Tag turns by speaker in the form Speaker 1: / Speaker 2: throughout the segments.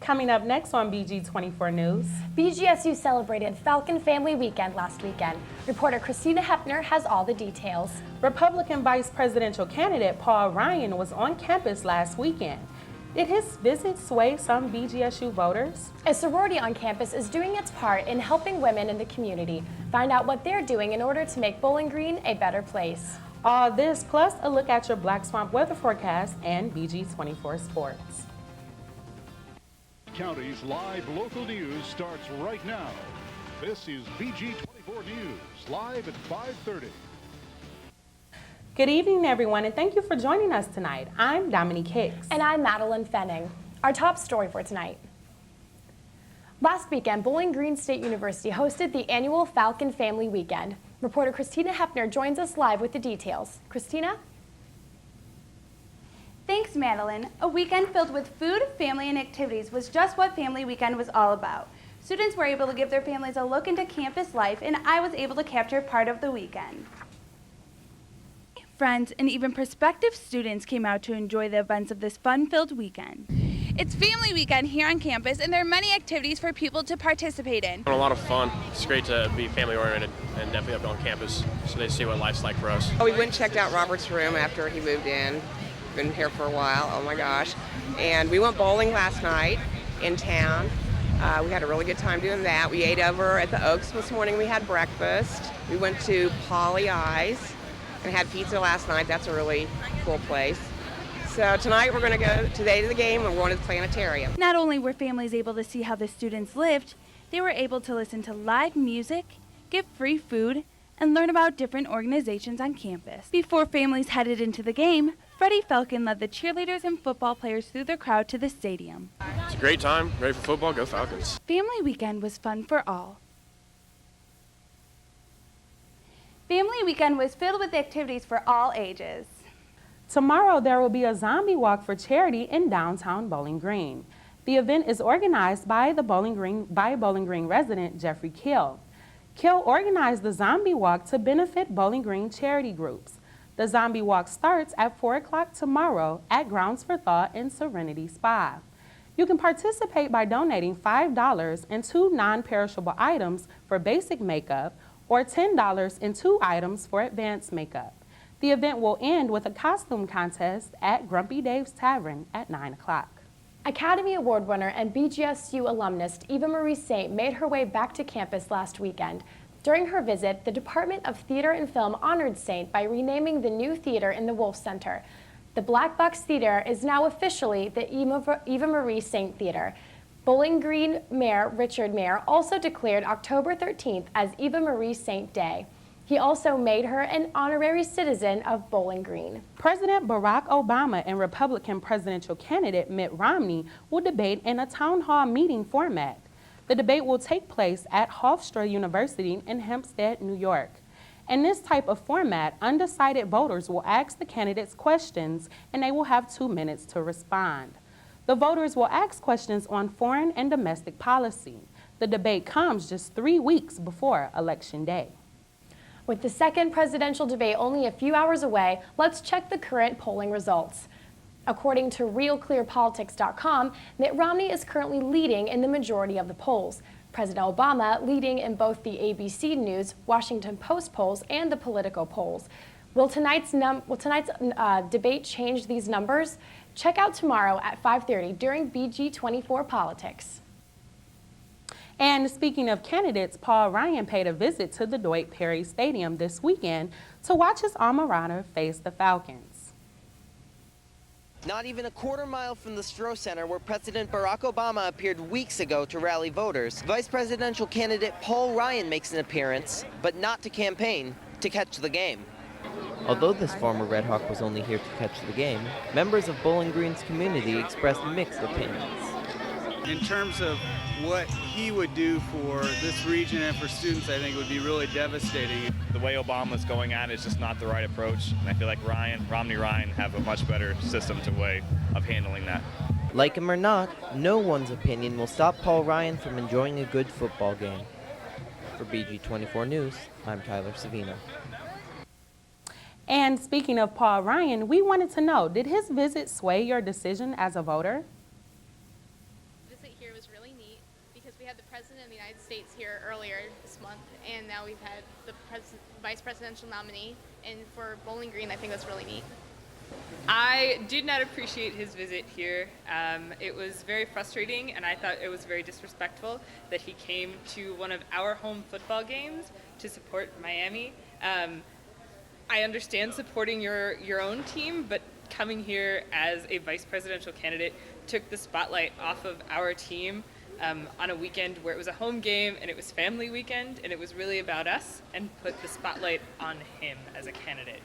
Speaker 1: Coming up next on BG24 News.
Speaker 2: BGSU celebrated Falcon Family Weekend last weekend. Reporter Christina Hepner has all the details.
Speaker 1: Republican Vice Presidential candidate Paul Ryan was on campus last weekend. Did his visit sway some BGSU voters?
Speaker 2: A sorority on campus is doing its part in helping women in the community. Find out what they're doing in order to make Bowling Green a better place.
Speaker 1: All this plus a look at your Black Swamp weather forecast and BG24 Sports.
Speaker 3: County's live local news starts right now. This is BG24 News, live at 5:30.
Speaker 1: Good evening, everyone, and thank you for joining us tonight. I'm Dominique Hicks.
Speaker 2: And I'm Madeline Fenning. Our top story for tonight. Last weekend, Bowling Green State University hosted the annual Falcon Family Weekend. Reporter Christina Hepner joins us live with the details. Christina?
Speaker 4: Thanks, Madeline. A weekend filled with food, family, and activities was just what Family Weekend was all about. Students were able to give their families a look into campus life, and I was able to capture part of the weekend. Friends and even prospective students came out to enjoy the events of this fun-filled weekend. It's Family Weekend here on campus, and there are many activities for people to participate in.
Speaker 5: A lot of fun. It's great to be family-oriented and definitely up on campus so they see what life's like for us.
Speaker 6: We went and checked out Robert's room after he moved in. Been here for a while, oh my gosh. And we went bowling last night in town. We had a really good time doing that. We ate over at the Oaks this morning. We had breakfast. We went to Polly Eyes and had pizza last night. That's a really cool place. So tonight we're going to go today to the game and we're going to the planetarium.
Speaker 4: Not only were families able to see how the students lived, they were able to listen to live music, get free food, and learn about different organizations on campus. Before families headed into the game, Freddie Falcon led the cheerleaders and football players through the crowd to the stadium.
Speaker 5: It's a great time. Ready for football? Go Falcons.
Speaker 4: Family Weekend was fun for all. Family Weekend was filled with activities for all ages.
Speaker 1: Tomorrow there will be a zombie walk for charity in downtown Bowling Green. The event is organized by Bowling Green resident Jeffrey Kill. Kill organized the zombie walk to benefit Bowling Green charity groups. The zombie walk starts at 4 o'clock tomorrow at Grounds for Thought in Serenity Spa. You can participate by donating $5 and 2 non-perishable items for basic makeup or $10 and 2 items for advanced makeup. The event will end with a costume contest at Grumpy Dave's Tavern at 9 o'clock.
Speaker 2: Academy Award winner and BGSU alumnus Eva Marie Saint made her way back to campus last weekend. During her visit, the Department of Theater and Film honored Saint by renaming the new theater in the Wolf Center. The Black Box Theater is now officially the Eva Marie Saint Theater. Bowling Green Mayor Richard Mayer also declared October 13th as Eva Marie Saint Day. He also made her an honorary citizen of Bowling Green.
Speaker 1: President Barack Obama and Republican presidential candidate Mitt Romney will debate in a town hall meeting format. The debate will take place at Hofstra University in Hempstead, New York. In this type of format, undecided voters will ask the candidates questions and they will have 2 minutes to respond. The voters will ask questions on foreign and domestic policy. The debate comes just 3 weeks before Election Day.
Speaker 2: With the second presidential debate only a few hours away, let's check the current polling results. According to RealClearPolitics.com, Mitt Romney is currently leading in the majority of the polls. President Obama leading in both the ABC News, Washington Post polls, and the Politico polls. Will tonight's debate change these numbers? Check out tomorrow at 5:30 during BG24 Politics.
Speaker 1: And speaking of candidates, Paul Ryan paid a visit to the Dwight Perry Stadium this weekend to watch his alma mater face the Falcons.
Speaker 7: Not even a quarter-mile from the Stroh Center, where President Barack Obama appeared weeks ago to rally voters, Vice Presidential candidate Paul Ryan makes an appearance, but not to campaign, to catch the game.
Speaker 8: Although this former Red Hawk was only here to catch the game, members of Bowling Green's community expressed mixed opinions.
Speaker 9: In terms of what he would do for this region and for students, I think it would be really devastating.
Speaker 10: The way Obama's going at it is just not the right approach, and I feel like Romney Ryan have a much better system way of handling that.
Speaker 8: Like him or not, no one's opinion will stop Paul Ryan from enjoying a good football game. For BG24 News, I'm Tyler Savino.
Speaker 1: And speaking of Paul Ryan, we wanted to know, did his visit sway your decision as a voter?
Speaker 11: Visit was really neat because we had the President of the United States here earlier this month, and now we've had the Vice Presidential nominee, and for Bowling Green, I think that's really neat.
Speaker 12: I did not appreciate his visit here. It was very frustrating, and I thought it was very disrespectful that he came to one of our home football games to support Miami. I understand supporting your own team, but coming here as a vice presidential candidate took the spotlight off of our team on a weekend where it was a home game and it was family weekend and it was really about us, and put the spotlight on him as a candidate.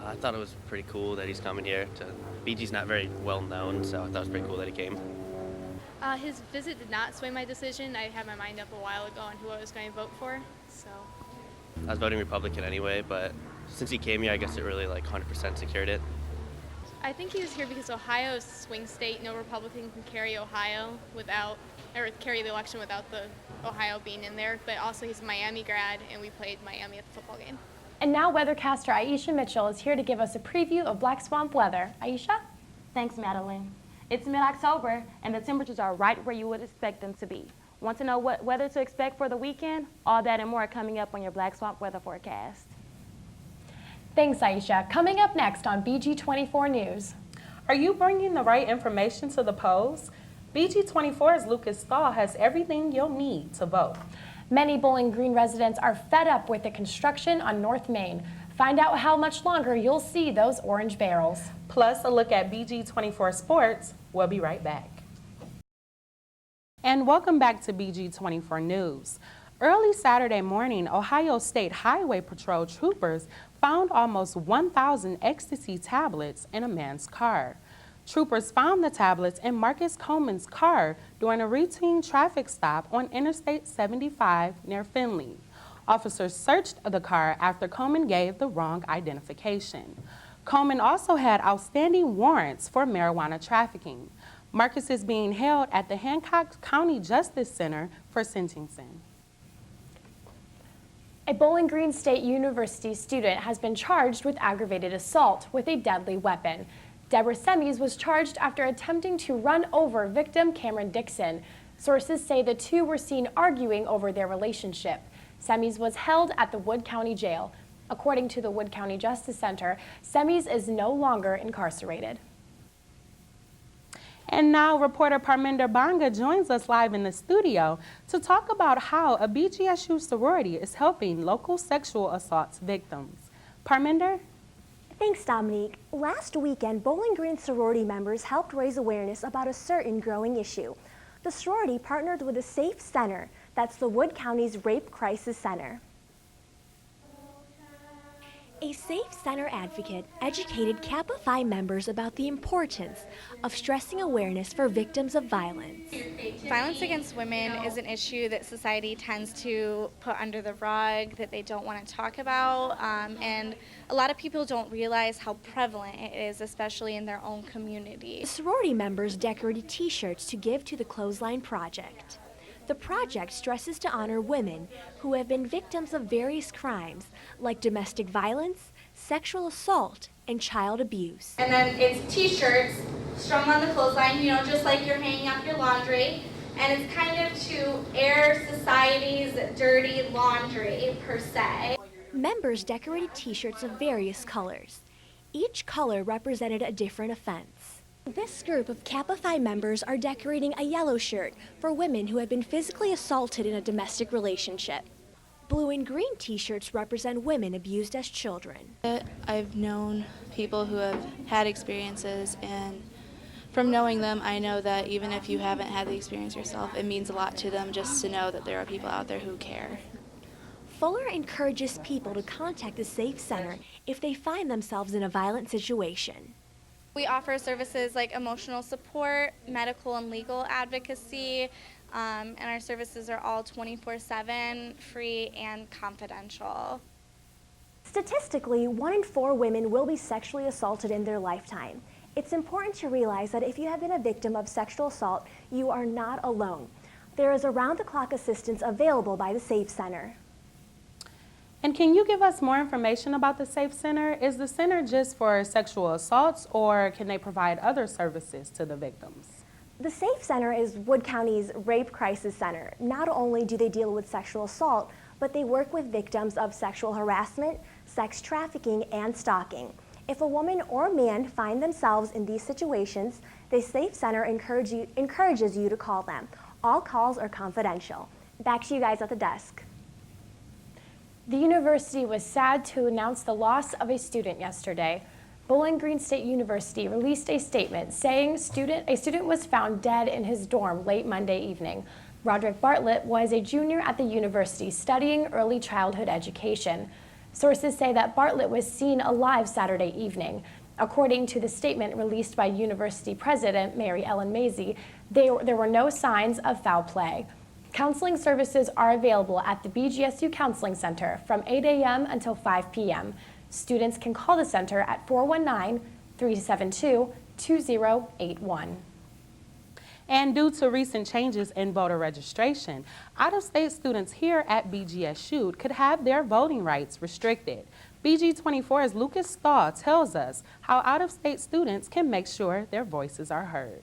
Speaker 13: I thought it was pretty cool that he's coming here. BG's not very well known, so I thought it was pretty cool that he came.
Speaker 11: His visit did not sway my decision. I had my mind up a while ago on who I was going to vote for, so.
Speaker 13: I was voting Republican anyway, but since he came here, I guess it really 100% secured it.
Speaker 11: I think he was here because Ohio is a swing state. No Republican can carry Ohio carry the election without the Ohio being in there. But also he's a Miami grad, and we played Miami at the football game.
Speaker 2: And now weathercaster Aisha Mitchell is here to give us a preview of Black Swamp weather. Aisha?
Speaker 14: Thanks, Madeline. It's mid-October, and the temperatures are right where you would expect them to be. Want to know what weather to expect for the weekend? All that and more coming up on your Black Swamp weather forecast.
Speaker 2: Thanks, Aisha. Coming up next on BG24 News.
Speaker 1: Are you bringing the right information to the polls? BG24's Lucas Stahl has everything you'll need to vote.
Speaker 2: Many Bowling Green residents are fed up with the construction on North Main. Find out how much longer you'll see those orange barrels.
Speaker 1: Plus, a look at BG24 Sports. We'll be right back. And welcome back to BG24 News. Early Saturday morning, Ohio State Highway Patrol troopers found almost 1,000 ecstasy tablets in a man's car. Troopers found the tablets in Marcus Coleman's car during a routine traffic stop on Interstate 75 near Findlay. Officers searched the car after Coleman gave the wrong identification. Coleman also had outstanding warrants for marijuana trafficking. Marcus is being held at the Hancock County Justice Center for sentencing.
Speaker 2: A Bowling Green State University student has been charged with aggravated assault with a deadly weapon. Deborah Semes was charged after attempting to run over victim Cameron Dixon. Sources say the two were seen arguing over their relationship. Semes was held at the Wood County Jail. According to the Wood County Justice Center, Semes is no longer incarcerated.
Speaker 1: And now reporter Parminder Banga joins us live in the studio to talk about how a BGSU sorority is helping local sexual assault victims. Parminder?
Speaker 15: Thanks, Dominique. Last weekend, Bowling Green sorority members helped raise awareness about a certain growing issue. The sorority partnered with a Safe Center, that's the Wood County's Rape Crisis Center. A Safe Center advocate educated Kappa Phi members about the importance of stressing awareness for victims of violence.
Speaker 16: Violence against women is an issue that society tends to put under the rug, that they don't want to talk about, and a lot of people don't realize how prevalent it is, especially in their own community.
Speaker 15: The sorority members decorated t-shirts to give to the Clothesline Project. The project stresses to honor women who have been victims of various crimes like domestic violence, sexual assault, and child abuse.
Speaker 16: And then it's t-shirts strung on the clothesline, just like you're hanging up your laundry. And it's kind of to air society's dirty laundry, per se.
Speaker 15: Members decorated t-shirts of various colors. Each color represented a different offense. This group of Kappa Phi members are decorating a yellow shirt for women who have been physically assaulted in a domestic relationship. Blue and green t-shirts represent women abused as children.
Speaker 17: I've known people who have had experiences, and from knowing them, I know that even if you haven't had the experience yourself, it means a lot to them just to know that there are people out there who care.
Speaker 15: Fuller encourages people to contact the Safe Center if they find themselves in a violent situation.
Speaker 16: We offer services like emotional support, medical and legal advocacy, and our services are all 24/7, free and confidential.
Speaker 15: Statistically, 1 in 4 women will be sexually assaulted in their lifetime. It's important to realize that if you have been a victim of sexual assault, you are not alone. There is around-the-clock assistance available by the Safe Center.
Speaker 1: And can you give us more information about the Safe Center? Is the center just for sexual assaults, or can they provide other services to the victims?
Speaker 15: The SAFE Center is Wood County's rape crisis center. Not only do they deal with sexual assault, but they work with victims of sexual harassment, sex trafficking, and stalking. If a woman or man find themselves in these situations, the SAFE Center encourages you to call them. All calls are confidential. Back to you guys at the desk.
Speaker 2: The university was sad to announce the loss of a student yesterday. Bowling Green State University released a statement saying a student was found dead in his dorm late Monday evening. Roderick Bartlett was a junior at the university studying early childhood education. Sources say that Bartlett was seen alive Saturday evening. According to the statement released by University President Mary Ellen Mazie, there were no signs of foul play. Counseling services are available at the BGSU Counseling Center from 8 a.m. until 5 p.m. Students can call the center at 419-372-2081.
Speaker 1: And due to recent changes in voter registration, out-of-state students here at BGSU could have their voting rights restricted. BG24's Lucas Stahl tells us how out-of-state students can make sure their voices are heard.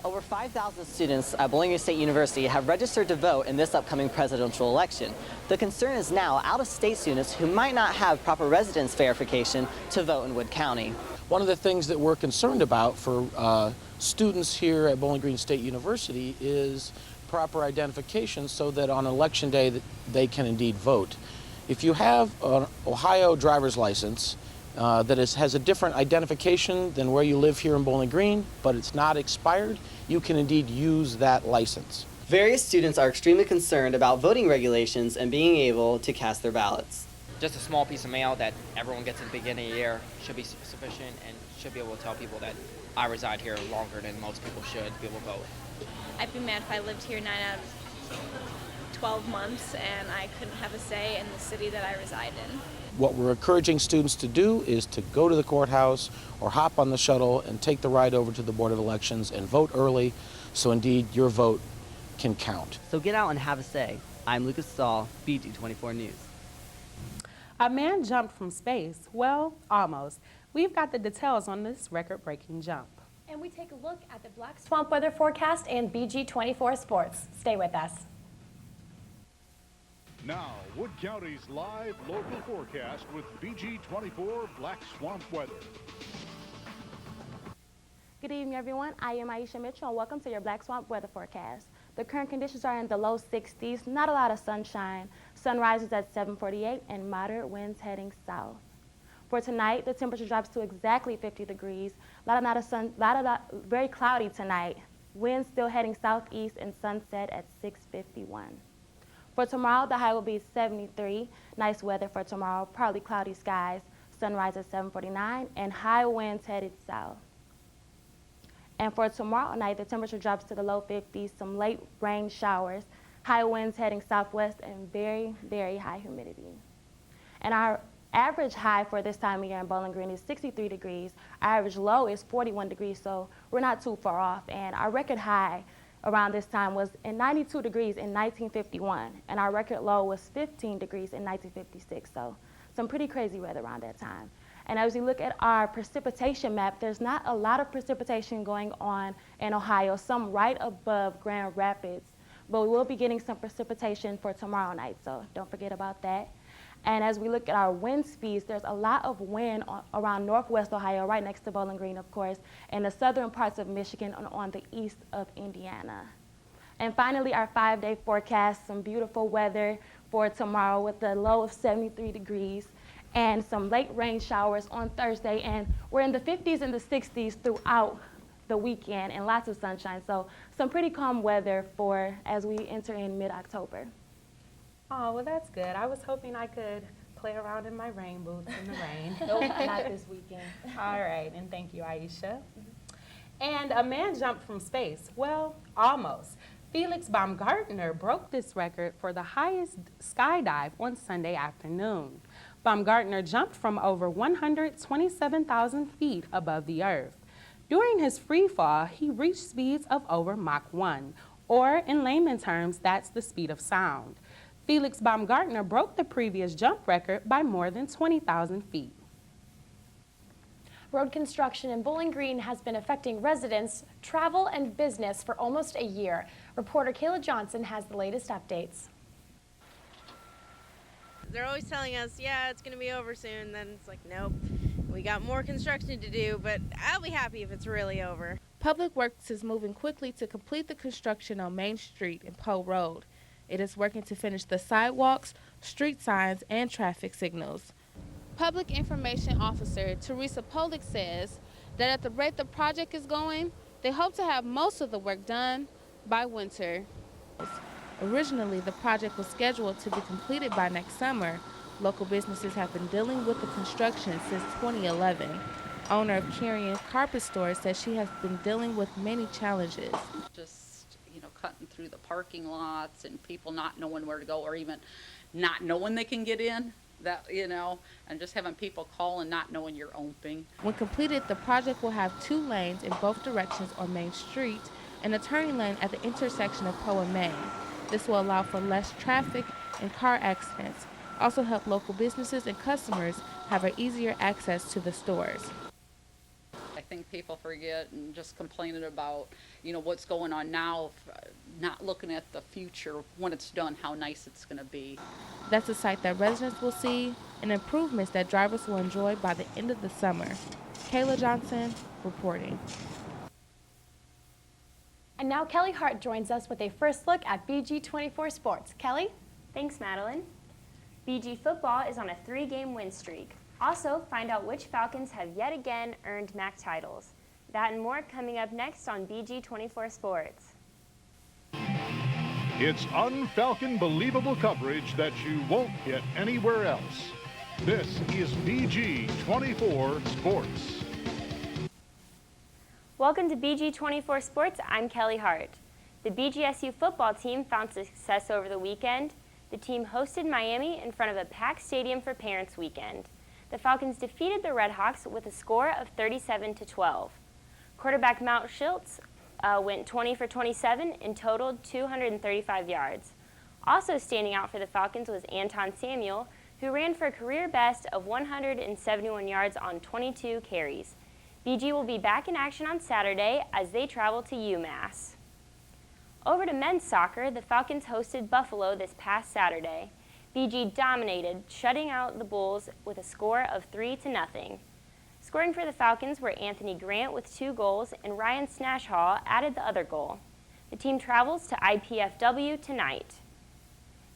Speaker 18: Over 5,000 students at Bowling Green State University have registered to vote in this upcoming presidential election. The concern is now out-of-state students who might not have proper residence verification to vote in Wood County.
Speaker 19: One of the things that we're concerned about for students here at Bowling Green State University is proper identification so that on election day that they can indeed vote. If you have an Ohio driver's license that has a different identification than where you live here in Bowling Green, but it's not expired, you can indeed use that license.
Speaker 18: Various students are extremely concerned about voting regulations and being able to cast their ballots.
Speaker 20: Just a small piece of mail that everyone gets at the beginning of the year should be sufficient and should be able to tell people that I reside here longer than most people should be able to vote.
Speaker 21: I'd be mad if I lived here 9 out of 12 months and I couldn't have a say in the city that I reside in.
Speaker 19: What we're encouraging students to do is to go to the courthouse or hop on the shuttle and take the ride over to the Board of Elections and vote early so indeed your vote can count.
Speaker 18: So get out and have a say. I'm Lucas Stahl, BG24 News.
Speaker 1: A man jumped from space. Well, almost. We've got the details on this record-breaking jump.
Speaker 2: And we take a look at the Black Swamp weather forecast and BG24 sports. Stay with us.
Speaker 3: Now, Wood County's live local forecast with BG24 Black Swamp weather.
Speaker 14: Good evening, everyone. I am Aisha Mitchell, and welcome to your Black Swamp weather forecast. The current conditions are in the low 60s, not a lot of sunshine. Sun rises at 7:48 and moderate winds heading south. For tonight, the temperature drops to exactly 50 degrees. Very cloudy tonight. Winds still heading southeast and sunset at 6:51. For tomorrow, the high will be 73. Nice weather for tomorrow, partly cloudy skies. Sunrise at 7:49 and high winds headed south. And for tomorrow night, the temperature drops to the low 50s, some late rain showers, high winds heading southwest, and very, very high humidity. And our average high for this time of year in Bowling Green is 63 degrees. Our average low is 41 degrees, so we're not too far off. And our record high around this time was in 92 degrees in 1951, and our record low was 15 degrees in 1956, so some pretty crazy weather around that time. And as we look at our precipitation map, there's not a lot of precipitation going on in Ohio, some right above Grand Rapids, but we will be getting some precipitation for tomorrow night, so don't forget about that. And as we look at our wind speeds, there's a lot of wind around northwest Ohio, right next to Bowling Green, of course, and the southern parts of Michigan on the east of Indiana. And finally, our 5-day forecast, some beautiful weather for tomorrow with a low of 73 degrees and some late rain showers on Thursday. And we're in the 50s and the 60s throughout the weekend and lots of sunshine. So some pretty calm weather for as we enter in mid-October.
Speaker 1: Oh, well, that's good. I was hoping I could play around in my rain boots in the rain.
Speaker 14: Nope, not this weekend.
Speaker 1: All right, and thank you, Aisha. And a man jumped from space. Well, almost. Felix Baumgartner broke this record for the highest skydive on Sunday afternoon. Baumgartner jumped from over 127,000 feet above the earth. During his free fall, he reached speeds of over Mach 1, or in layman terms, that's the speed of sound. Felix Baumgartner broke the previous jump record by more than 20,000 feet.
Speaker 2: Road construction in Bowling Green has been affecting residents, travel, and business for almost a year. Reporter Kayla Johnson has the latest updates.
Speaker 6: They're always telling us, yeah, it's going to be over soon. Then it's like, nope, we got more construction to do, but I'll be happy if it's really over.
Speaker 22: Public Works is moving quickly to complete the construction on Main Street and Poe Road. It is working to finish the sidewalks, street signs, and traffic signals. Public Information Officer Teresa Polik says that at the rate the project is going, they hope to have most of the work done by winter. Originally, the project was scheduled to be completed by next summer. Local businesses have been dealing with the construction since 2011. Owner of Carrion Carpet Store says she has been dealing with many challenges.
Speaker 23: Just, cutting through the parking lots and people not knowing where to go or even not knowing they can get in, and just having people call and not knowing you're opening.
Speaker 22: When completed, the project will have 2 lanes in both directions on Main Street and a turning lane at the intersection of Poe and Main. This will allow for less traffic and car accidents. Also help local businesses and customers have an easier access to the stores.
Speaker 23: I think people forget and just complaining about, what's going on now, not looking at the future when it's done, how nice it's going to be.
Speaker 22: That's a site that residents will see and improvements that drivers will enjoy by the end of the summer. Kayla Johnson reporting.
Speaker 2: And now Kelly Hart joins us with a first look at BG24 sports. Kelly?
Speaker 24: Thanks, Madeline. BG football is on a 3-game win streak. Also, find out which Falcons have yet again earned MAC titles. That and more coming up next on BG24 Sports.
Speaker 3: It's un-Falcon believable coverage that you won't get anywhere else. This is BG24 Sports.
Speaker 24: Welcome to BG24 Sports. I'm Kelly Hart. The BGSU football team found success over the weekend. The team hosted Miami in front of a packed stadium for Parents Weekend. The Falcons defeated the Red Hawks with a score of 37-12. Quarterback Mount Schultz went 20 for 27 and totaled 235 yards. Also standing out for the Falcons was Anton Samuel, who ran for a career best of 171 yards on 22 carries. BG will be back in action on Saturday as they travel to UMass. Over to men's soccer, the Falcons hosted Buffalo this past Saturday. BG dominated, shutting out the Bulls with a score of 3-0. Scoring for the Falcons were Anthony Grant with 2 goals and Ryan Snashall added the other goal. The team travels to IPFW tonight.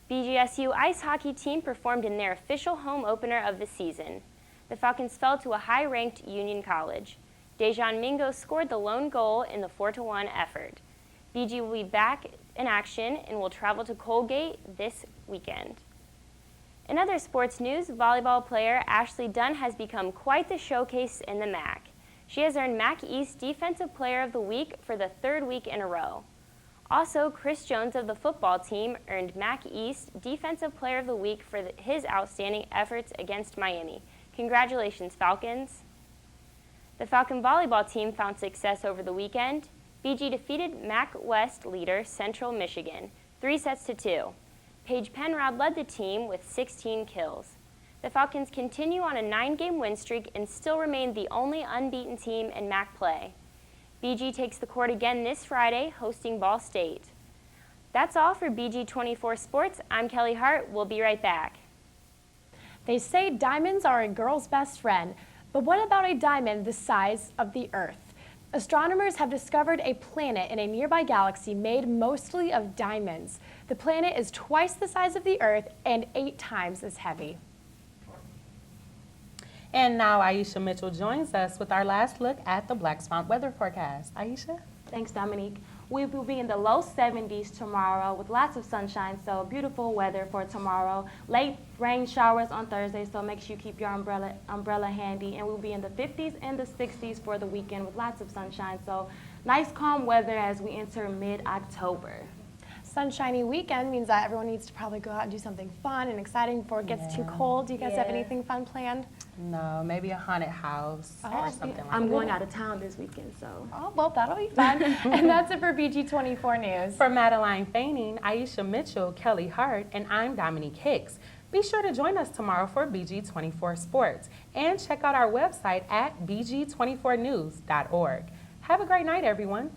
Speaker 24: BGSU ice hockey team performed in their official home opener of the season. The Falcons fell to a high-ranked Union College. Dejan Mingo scored the lone goal in the 4-1 effort. BG will be back in action and will travel to Colgate this weekend. In other sports news, volleyball player Ashley Dunn has become quite the showcase in the MAC. She has earned MAC East Defensive Player of the Week for the 3rd week in a row. Also, Chris Jones of the football team earned MAC East Defensive Player of the Week for his outstanding efforts against Miami. Congratulations, Falcons. The Falcon volleyball team found success over the weekend. BG defeated MAC West leader Central Michigan, 3-2. Paige Penrod led the team with 16 kills. The Falcons continue on a 9-game win streak and still remain the only unbeaten team in MAC play. BG takes the court again this Friday, hosting Ball State. That's all for BG24 Sports. I'm Kelly Hart. We'll be right back.
Speaker 2: They say diamonds are a girl's best friend, but what about a diamond the size of the Earth? Astronomers have discovered a planet in a nearby galaxy made mostly of diamonds. The planet is twice the size of the Earth and 8 times as heavy.
Speaker 1: And now Aisha Mitchell joins us with our last look at the Black Swamp weather forecast. Aisha?
Speaker 14: Thanks, Dominique. We will be in the low 70s tomorrow with lots of sunshine, so beautiful weather for tomorrow. Late rain showers on Thursday, so make sure you keep your umbrella handy. And we'll be in the 50s and the 60s for the weekend with lots of sunshine, so nice calm weather as we enter mid-October.
Speaker 2: Sunshiny weekend means that everyone needs to probably go out and do something fun and exciting before it gets too cold. Do you guys have anything fun planned?
Speaker 1: No, maybe a haunted house or something like that.
Speaker 14: I'm going out of town this weekend, so.
Speaker 2: Oh, well, that'll be fun. And that's it for BG24 News.
Speaker 1: For Madeline Feigning, Aisha Mitchell, Kelly Hart, and I'm Dominique Hicks. Be sure to join us tomorrow for BG24 Sports and check out our website at bg24news.org. Have a great night, everyone.